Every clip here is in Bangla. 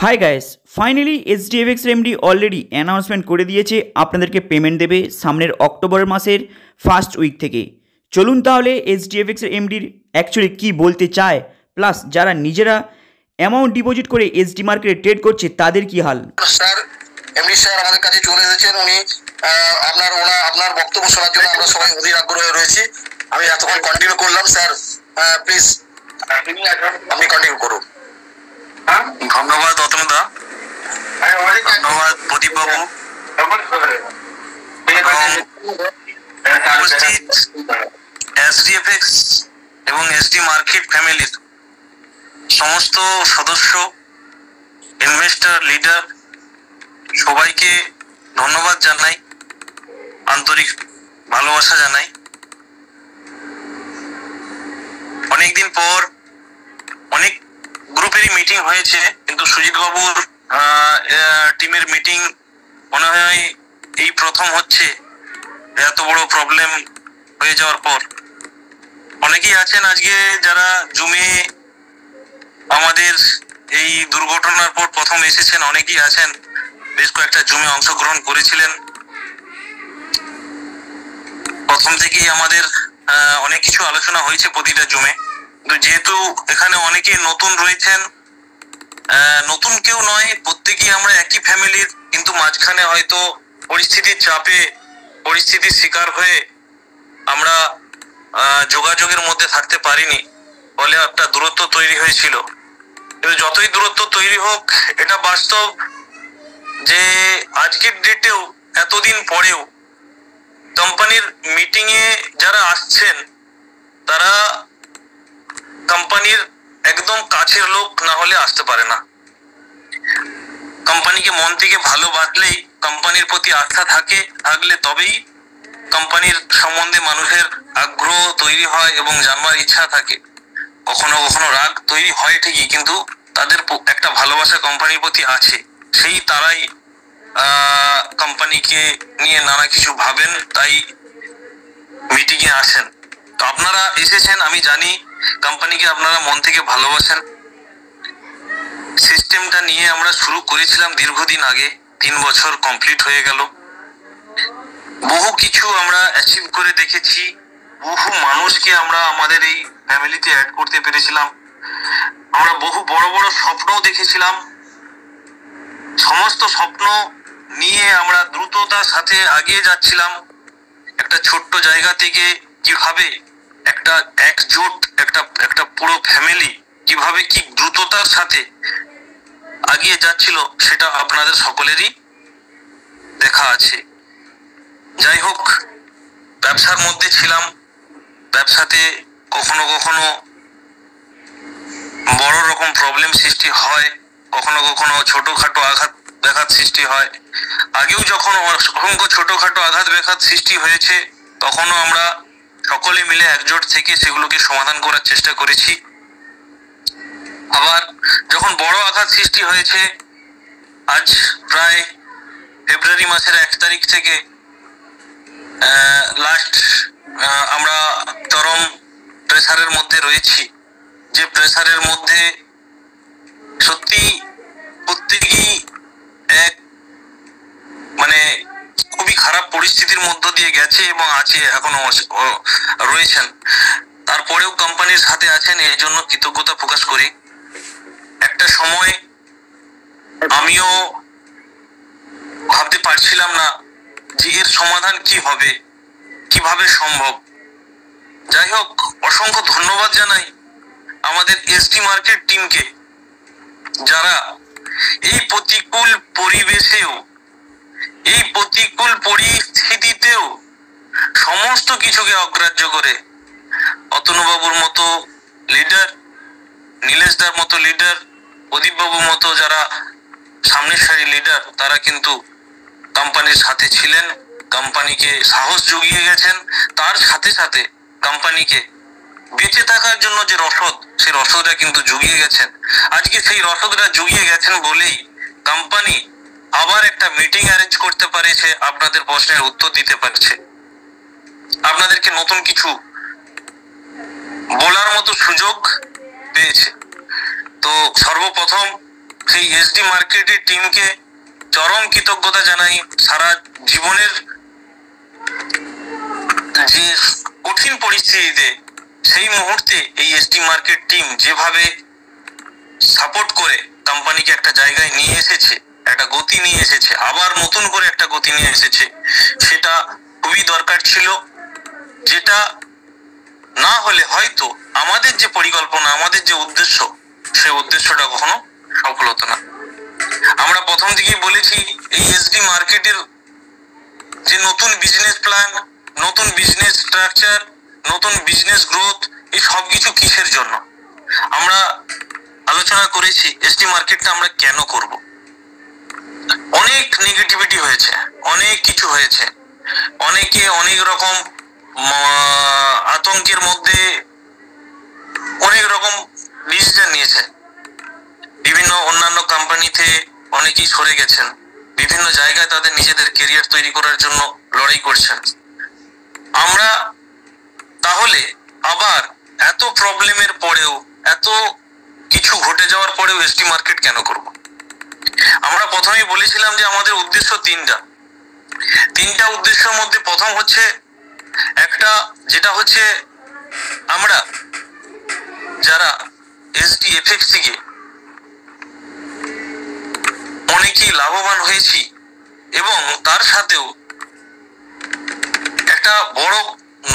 High guys, finally HDFC MD already announcement করে দিয়েছে আপনাদেরকে পেমেন্ট দেবে সামনের অক্টোবর মাসের ফার্স্ট উইক থেকে। চলুন তাহলে এইচডিএফএক্স এমডির অ্যাকচুয়ালি কী বলতে চায়, প্লাস যারা নিজেরা অ্যামাউন্ট ডিপোজিট করে এসডি মার্কেটে ট্রেড করছে তাদের কি হাল। স্যার, এমডি স্যার আমাদের কাছে চলে এসেছেন। উনি আপনার বক্তব্য শোনার জন্য আমরা সবাই অধীর আগ্রহে রয়েছি। আমি এতক্ষণ কন্টিনিউ করলাম, স্যার প্লিজ আপনি কন্টিনিউ করুন। ধন্যবাদ অতনুদা, ধন্যবাদ প্রদীপ বাবু এসডিএফএক্স এবং এসডি মার্কেট ফ্যামিলির সমস্ত সদস্য, ইনভেস্টর, লিডার সবাইকে ধন্যবাদ জানাই, আন্তরিক ভালোবাসা জানাই। অনেকদিন পর অনেক গ্রুপেরই মিটিং হয়েছে, কিন্তু সুজিত বাবুর টিমের মিটিং মনে হয় এই প্রথম হচ্ছে। এত বড় প্রবলেম হয়ে যাওয়ার পর অনেকেই আছেন আজকে যারা জুমে আমাদের এই দুর্ঘটনার পর প্রথম এসেছেন, অনেকেই আছেন বেশ কয়েকটা জুমে অংশগ্রহণ করেছিলেন। প্রথম থেকেই আমাদের অনেক কিছু আলোচনা হয়েছে প্রতিটা জুমে, কিন্তু যেহেতু এখানে অনেকে নতুন রয়েছেন, নতুন কেউ নয়, প্রত্যেকেই আমরা একই ফ্যামিলির, কিন্তু মাঝখানে হয়তো পরিস্থিতির চাপে, পরিস্থিতির শিকার হয়ে আমরা যোগাযোগের মধ্যে থাকতে পারিনি, ফলে একটা দূরত্ব তৈরি হয়েছিল। কিন্তু যতই দূরত্ব তৈরি হোক, এটা বাস্তব যে আজকের ডেটেও এতদিন পরেও কোম্পানির মিটিং এ যারা আসছেন তারা কোম্পানির একদম কাছের লোক না হলে আসতে পারে না। কোম্পানিকে মন থেকে ভালোবাসলেই, কোম্পানির প্রতি আস্থা থাকলে তবেই কোম্পানির সম্বন্ধে মানুষের আগ্রহ তৈরি হয় এবং জানবার ইচ্ছা থাকে। কখনো কখনো রাগ তৈরি হয় ঠিকই, কিন্তু তাদের একটা ভালোবাসা কোম্পানির প্রতি আছে, সেই তারাই কোম্পানিকে নিয়ে নানা কিছু ভাবেন, তাই মিটিং এ আসেন। তো আপনারা এসেছেন, আমি জানি কোম্পানিকে আপনারা মন থেকে ভালোবাসেন। সিস্টেমটা নিয়ে আমরা শুরু করেছিলাম দীর্ঘদিন আগে, 3 বছর কমপ্লিট হয়ে গেল। বহু কিছু আমরা অ্যাচিভ করে দেখেছি, বহু মানুষকে আমরা আমাদের এই ফ্যামিলিতে অ্যাড করতে পেরেছিলাম। আমরা বহু বড় বড় স্বপ্নও দেখেছিলাম। সমস্ত স্বপ্ন নিয়ে আমরা দ্রুততার সাথে এগিয়ে যাচ্ছিলাম। একটা ছোট্ট জায়গা থেকে কিভাবে একটা একজোট, একটা পুরো ফ্যামিলি কিভাবে কি দ্রুততার সাথে এগিয়ে যাচ্ছিল, সেটা আপনাদের সকলেরই দেখা আছে। যাই হোক, ব্যবসার মধ্যে ছিলাম, ব্যবসাতে কখনো কখনো বড় রকম প্রবলেম সৃষ্টি হয়, কখনো কখনো ছোটখাটো আঘাত ব্যাঘাত সৃষ্টি হয়। আগেও যখন অসংখ্য ছোটখাটো আঘাত ব্যাঘাত সৃষ্টি হয়েছে, তখনও আমরা সকলে মিলে একজোট থেকে সেগুলোকে সমাধান করার চেষ্টা করেছি। আবার যখন বড় আঘাত সৃষ্টি হয়েছে, আজ প্রায় ফেব্রুয়ারি মাসের 1 তারিখ থেকে লাস্ট আমরা চরম প্রেসারের মধ্যে রয়েছি। যে প্রেসারের মধ্যে সত্যি প্রত্যেকেই এক খুবই খারাপ পরিস্থিতির মধ্য দিয়ে গেছে এবং আছে, এখনো রয়েছেন। তারপরেও কোম্পানির সাথে আছেন, এর জন্য কৃতজ্ঞতা প্রকাশ করি। একটা সময় আমিও ভাবতে পারছিলাম না যে এর সমাধান কি হবে, কিভাবে সম্ভব। যাই হোক, অসংখ্য ধন্যবাদ জানাই আমাদের এসডি মার্কেট টিমকে, যারা এই প্রতিকূল পরিবেশেও, এই প্রতিকূল পরিস্থিতিতেও সমস্ত কিছুকে অগ্রাহ্য করে অতনুবাবুর মতো লিডার, নীলেশদার মতো লিডার, প্রদীপ বাবুর মতো যারা সামনের সারি লিডার, তারা কিন্তু কোম্পানির সাথে ছিলেন, কোম্পানিকে সাহস জুগিয়ে গেছেন। তার সাথে সাথে কোম্পানিকে বেঁচে থাকার জন্য যে রসদ, সেই রসদটা কিন্তু জুগিয়ে গেছেন। আজকে সেই রসদটা জুগিয়ে গেছেন বলেই কোম্পানি আবার একটা মিটিং অ্যারেঞ্জ করতে পারেছে, আপনাদের প্রশ্নের উত্তর দিতে পারছে, আপনাদেরকে নতুন কিছু বলার মতো সুযোগ পেয়েছে। তো সর্বপ্রথম সেই এসডি মার্কেটের টিমকে চরম কৃতজ্ঞতা জানাই। সারা জীবনের যে কঠিন পরিস্থিতিতে সেই মুহূর্তে এই এসডি মার্কেট টিম যেভাবে সাপোর্ট করে কোম্পানিকে একটা জায়গায় নিয়ে এসেছে, একটা গতি নিয়ে এসেছে, আবার নতুন করে একটা গতি নিয়ে এসেছে, সেটা খুবই দরকার ছিল। যেটা না হলে হয়তো আমাদের যে পরিকল্পনা, আমাদের যে উদ্দেশ্য, সেই উদ্দেশ্যটা কখনো সফল হতো না। আমরা প্রথম থেকেই বলেছি এই এসডি মার্কেটের যে নতুন বিজনেস প্ল্যান, নতুন বিজনেস স্ট্রাকচার, নতুন বিজনেস গ্রোথ, এই সব কিছু কিসের জন্য আমরা আলোচনা করেছি। এসডি মার্কেটটা আমরা কেন করব? অনেক নেগেটিভিটি হয়েছে, অনেক কিছু হয়েছে, অনেকে অনেক রকম আতঙ্কের মধ্যে অনেক রকম ডিসিশন নিয়েছে। বিভিন্ন অন্যান্য কোম্পানিতে অনেকেই সরে গেছেন, বিভিন্ন জায়গায় তাদের নিজেদের কেরিয়ার তৈরি করার জন্য লড়াই করছেন। আমরা তাহলে আবার এত প্রবলেমের পরেও, এত কিছু ঘটে যাওয়ার পরেও এসডি মার্কেট কেন করব? আমরা প্রথমেই বলেছিলাম যে আমাদের উদ্দেশ্য তিনটা উদ্দেশ্যের মধ্যে প্রথম হচ্ছে একটা, যেটা হচ্ছে আমরা যারা এসডিএফএক্স থেকে অনেকেই লাভবান হয়েছি এবং তার সাথেও একটা বড়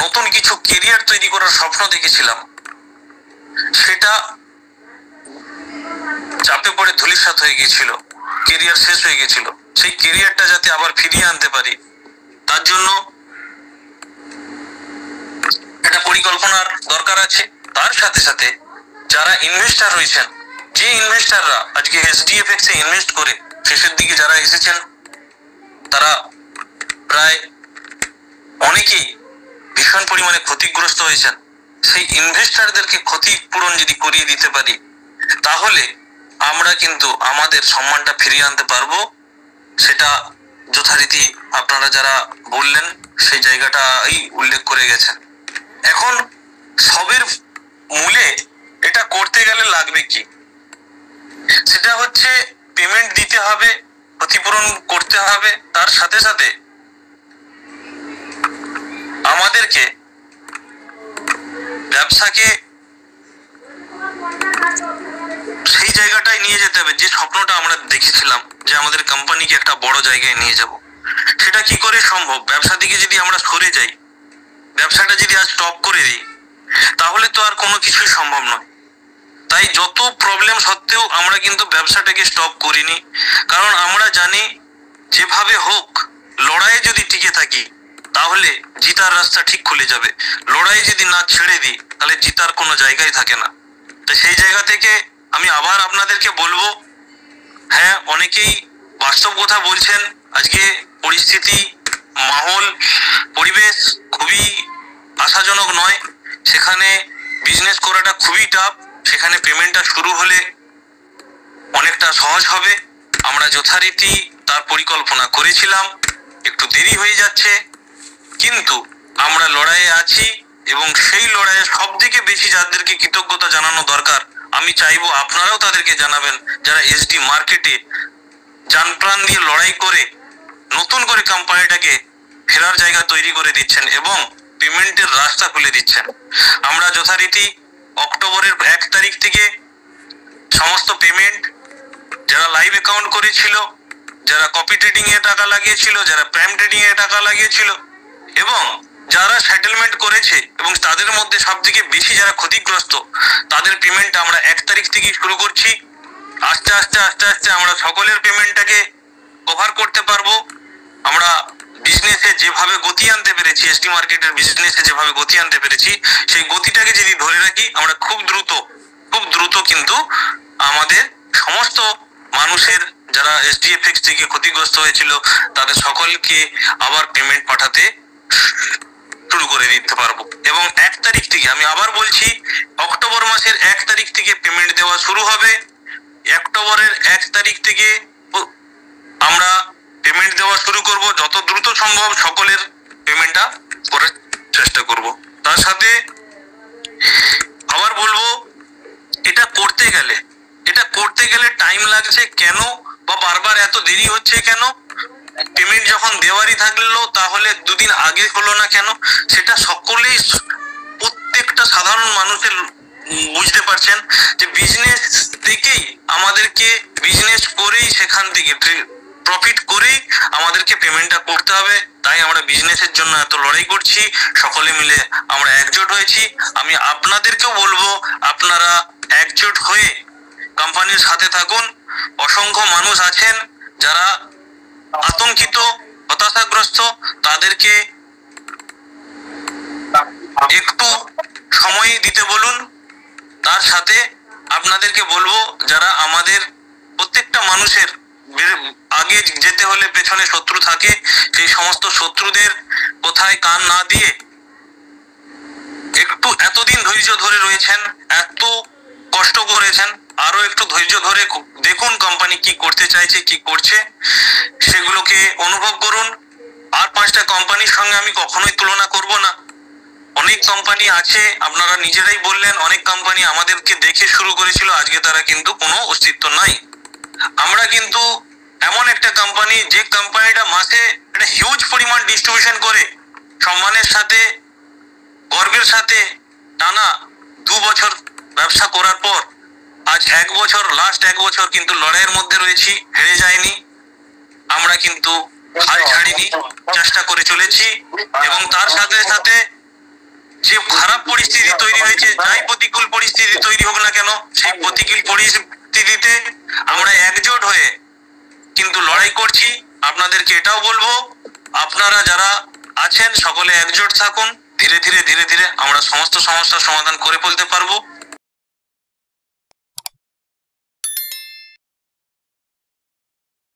নতুন কিছু কেরিয়ার তৈরি করার স্বপ্ন দেখেছিলাম, সেটা চাপে পড়ে ধূলিসাৎ হয়ে গিয়েছিল, কেরিয়ার শেষ হয়ে গেছিল। সেই কেরিয়ারটা যাতে আবার ফিরিয়ে আনতে পারি, তার জন্য একটা পরিকল্পনার দরকার আছে। তার সাথে সাথে যারা ইনভেস্টার রয়েছেন, যে ইনভেস্টাররা আজকে এসডিএফএক্স এ ইনভেস্ট করে শেষের দিকে যারা এসেছেন, তারা প্রায় অনেকেই ভীষণ পরিমাণে ক্ষতিগ্রস্ত হয়েছেন। সেই ইনভেস্টারদেরকে ক্ষতিপূরণ যদি করিয়ে দিতে পারি, তাহলে আমরা কিন্তু আমাদের সম্মানটা ফিরিয়ে আনতে পারবো। সেটা যথারীতি আপনারা যারা বললেন সেই জায়গাটাই উল্লেখ করে গেছেন। এখন সবের মূলে এটা করতে গেলে লাগবে কি? সেটা হচ্ছে পেমেন্ট দিতে হবে, ক্ষতিপূরণ করতে হবে। তার সাথে সাথে আমাদেরকে ব্যবসাকে সেই জায়গাটায় নিয়ে যেতে হবে যে স্বপ্নটা আমরা দেখেছিলাম, যে আমাদের কোম্পানিকে একটা বড় জায়গায় নিয়ে যাব। সেটা কি করে সম্ভব? ব্যবসা থেকে যদি আমরা সরে যাই, ব্যবসাটা যদি আজ স্টপ করে দিই, তাহলে তো আর কোনো কিছুই সম্ভব নয়। তাই যত প্রবলেম সত্ত্বেও আমরা কিন্তু ব্যবসাটাকে স্টপ করিনি, কারণ আমরা জানি যেভাবে হোক লড়াইয়ে যদি টিকে থাকি তাহলে জিতার রাস্তা ঠিক খুলে যাবে। লড়াই যদি না ছেড়ে দিই তাহলে জিতার কোনো জায়গাই থাকে না। তো সেই জায়গা থেকে আমি আবার আপনাদেরকে বলবো, হ্যাঁ অনেকেই বাস্তব কথা বলছেন, আজকে পরিস্থিতি, মাহল, পরিবেশ খুবই আশাজনক নয়, সেখানে বিজনেস করাটা খুবই টাফ। সেখানে পেমেন্টটা শুরু হলে অনেকটা সহজ হবে। আমরা যথারীতি তার পরিকল্পনা করেছিলাম, একটু দেরি হয়ে যাচ্ছে, কিন্তু আমরা লড়াইয়ে আছি এবং সেই লড়াইয়ে সব থেকে বেশি যাদেরকে কৃতজ্ঞতা জানানো দরকার, আমি চাইবো আপনারাও তাদেরকে জানাবেন, যারা এসডি মার্কেটে জানপ্রাণ দিয়ে লড়াই করে নতুন করে কোম্পানিটাকে ফেরার জায়গা তৈরি করে দিচ্ছেন এবং পেমেন্টের রাস্তা খুলে দিচ্ছেন। আমরা যথারীতি অক্টোবরের 1 তারিখ থেকে সমস্ত পেমেন্ট, যারা লাইভ অ্যাকাউন্ট করেছিল, যারা কপি ট্রেডিং এ টাকা লাগিয়েছিল, যারা প্রাইম ট্রেডিং এ টাকা লাগিয়েছিল এবং যারা সেটেলমেন্ট করেছে এবং তাদের মধ্যে সব থেকে বেশি যারা ক্ষতিগ্রস্ত, তাদের পেমেন্ট আমরা 1 তারিখ থেকে শুরু করছি। আস্তে আস্তে আস্তে আস্তে আমরা সকলের পেমেন্টটাকে কভার করতে পারবো। আমরা বিজনেসে যেভাবে গতি আনতে পেরেছি, এসডি মার্কেটের বিজনেসে যেভাবে গতি আনতে পেরেছি, সেই গতিটাকে যদি ধরে রাখি, আমরা খুব দ্রুত কিন্তু আমাদের সমস্ত মানুষের যারা এসডিএফএক্স থেকে ক্ষতিগ্রস্ত হয়েছিল তাদের সকলকে আবার পেমেন্ট পাঠাতে শুরু করে দিতে পারবো। এবং 1 তারিখ থেকে, আমি আবার বলছি, অক্টোবর মাসের 1 তারিখ থেকে পেমেন্ট দেওয়া শুরু হবে। অক্টোবরের 1 তারিখ থেকে আমরা পেমেন্ট দেওয়া শুরু করব। যত দ্রুত সম্ভব সকলের পেমেন্টটা করার চেষ্টা করব। তার সাথে আবার বলবো, এটা করতে গেলে টাইম লাগছে কেন, বা বারবার এত দেরি হচ্ছে কেন? পেমেন্ট যখন দেওয়ারই থাকলো তাহলে দুদিন আগে হলো না কেন? সেটা সকলেই, প্রত্যেকটা সাধারণ মানুষের বুঝতে পারছেন যে বিজনেস থেকেই আমাদেরকে, বিজনেস করেই সেখান থেকে প্রফিট করেই আমাদেরকে পেমেন্টটা করতে হবে। তাই আমরা বিজনেসের জন্য এত লড়াই করছি, সকলে মিলে আমরা একজোট হয়েছি। আমি আপনাদেরকেও বলবো আপনারা একজোট হয়ে কোম্পানির সাথে থাকুন। অসংখ্য মানুষ আছেন যারা আতঙ্কিত, হতাশাগ্রস্ত, তাদেরকে একটু সময় দিতে বলুন। তার সাথে আপনাদেরকে বলবো যারা আমাদের প্রত্যেকটা মানুষের আগে যেতে হলে পেছনে শত্রু থাকে, সেই সমস্ত শত্রুদের কোথায় কান না দিয়ে একটু এতদিন ধৈর্য ধরে রয়েছেন, এত কষ্ট করেছেন, আরো একটু ধৈর্য ধরে দেখুন কোম্পানি কি করতে চাইছে, কি করছে, সেগুলোকে অনুভব করুন। আর 5টা কোম্পানির সঙ্গে আমি কখনোই তুলনা করব না। অনেক কোম্পানি আছে, আপনারা নিজেরাই বললেন, অনেক কোম্পানি আমাদেরকে দেখে শুরু করেছিল, আজকে তারা কিন্তু কোনো অস্তিত্ব নাই। আমরা কিন্তু এমন একটা কোম্পানি, যে কোম্পানিটা মাসে একটা হিউজ পরিমাণ ডিস্ট্রিবিউশন করে সম্মানের সাথে, গর্বের সাথে টানা 2 বছর ব্যবসা করার পর আজ 1 বছর, লাস্ট 1 বছর কিন্তু লড়াইয়ের মধ্যে রয়েছি, হেরে যায়নি। আমরা কিন্তু হাল ছাড়িনি, চেষ্টা করে চলেছি। এবং তার সাথে সাথে যে খারাপ পরিস্থিতি তৈরি হয়েছে, যাই প্রতিকূল পরিস্থিতি তৈরি হোক না কেন, সেই প্রতিকূল পরিস্থিতিতে আমরা একজোট হয়ে কিন্তু লড়াই করছি। আপনাদেরকে এটাও বলবো, আপনারা যারা আছেন সকলে একজোট থাকুন। ধীরে ধীরে আমরা সমস্ত সমস্যার সমাধান করে ফেলতে পারবো।